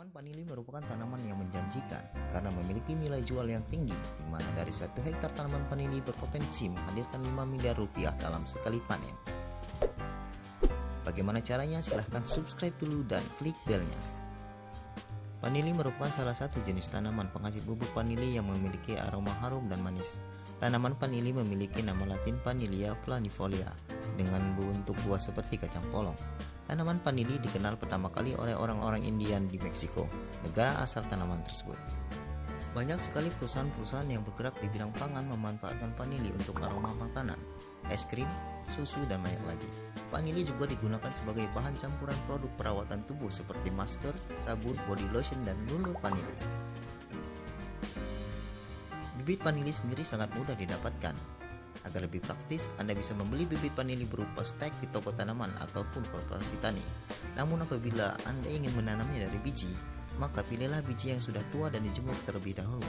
Tanaman vanili merupakan tanaman yang menjanjikan karena memiliki nilai jual yang tinggi, di mana dari 1 hektar tanaman vanili berpotensi menghadirkan 5 miliar rupiah dalam sekali panen. Bagaimana caranya? Silahkan subscribe dulu dan klik belnya. Vanili merupakan salah satu jenis tanaman penghasil bubuk vanili yang memiliki aroma harum dan manis. Tanaman vanili memiliki nama latin Vanillea flanifolia dengan bentuk buah seperti kacang polong. Tanaman vanili dikenal pertama kali oleh orang-orang Indian di Meksiko, negara asal tanaman tersebut. Banyak sekali perusahaan-perusahaan yang bergerak di bidang pangan memanfaatkan vanili untuk aroma makanan, es krim, susu, dan banyak lagi. Vanili juga digunakan sebagai bahan campuran produk perawatan tubuh seperti masker, sabun, body lotion, dan lulur vanili. Bibit vanili sendiri sangat mudah didapatkan. Agar lebih praktis, Anda bisa membeli bibit vanili berupa stek di toko tanaman ataupun koperasi tani. Namun apabila Anda ingin menanamnya dari biji, maka pilihlah biji yang sudah tua dan dijemur terlebih dahulu.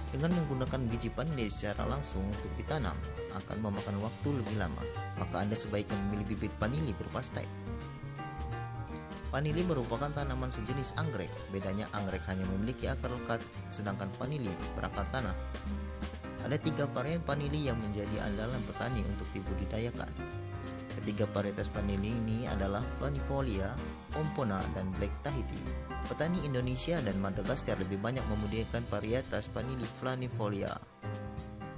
Dengan menggunakan biji vanili secara langsung untuk ditanam, akan memakan waktu lebih lama, maka Anda sebaiknya memilih bibit vanili berupa stek. Vanili merupakan tanaman sejenis anggrek, bedanya anggrek hanya memiliki akar lekat, sedangkan vanili berakar tanah. Ada 3 varian vanili yang menjadi andalan petani untuk dibudidayakan. Ketiga varietas vanili ini adalah Flanifolia, Pompona, dan Black Tahiti. Petani Indonesia dan Madagaskar lebih banyak membudidayakan varietas vanili Flanifolia.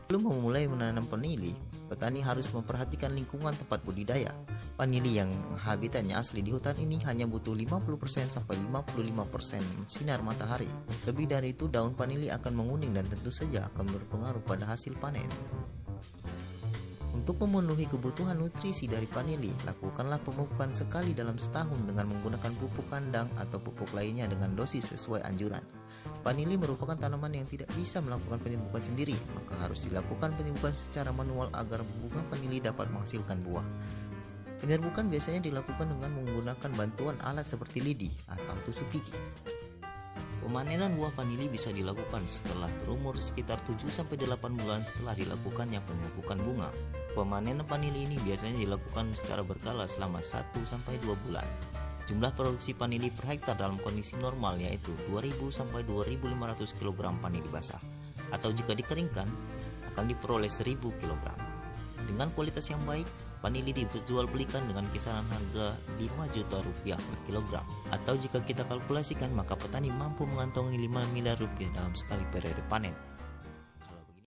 Sebelum memulai menanam vanili, petani harus memperhatikan lingkungan tempat budidaya. Vanili yang habitatnya asli di hutan ini hanya butuh 50% sampai 55% sinar matahari. Lebih dari itu, daun vanili akan menguning dan tentu saja akan berpengaruh pada hasil panen. Untuk memenuhi kebutuhan nutrisi dari vanili, lakukanlah pemupukan sekali dalam setahun dengan menggunakan pupuk kandang atau pupuk lainnya dengan dosis sesuai anjuran. Vanili merupakan tanaman yang tidak bisa melakukan penyerbaukan sendiri, maka harus dilakukan penyerbukan secara manual agar bunga vanili dapat menghasilkan buah. Penyerbukan biasanya dilakukan dengan menggunakan bantuan alat seperti lidi atau tusuk gigi. Pemanenan buah vanili bisa dilakukan setelah berumur sekitar 7-8 bulan setelah dilakukannya penyerbukan bunga. Pemanenan vanili ini biasanya dilakukan secara berkala selama 1-2 bulan. Jumlah produksi vanili per hektar dalam kondisi normal yaitu 2.000-2.500 kg vanili basah, atau jika dikeringkan akan diperoleh 1.000 kg. Dengan kualitas yang baik, vanili diperjualbelikan dengan kisaran harga 5 juta rupiah per kilogram, atau jika kita kalkulasikan maka petani mampu mengantongi 5 miliar rupiah dalam sekali periode panen.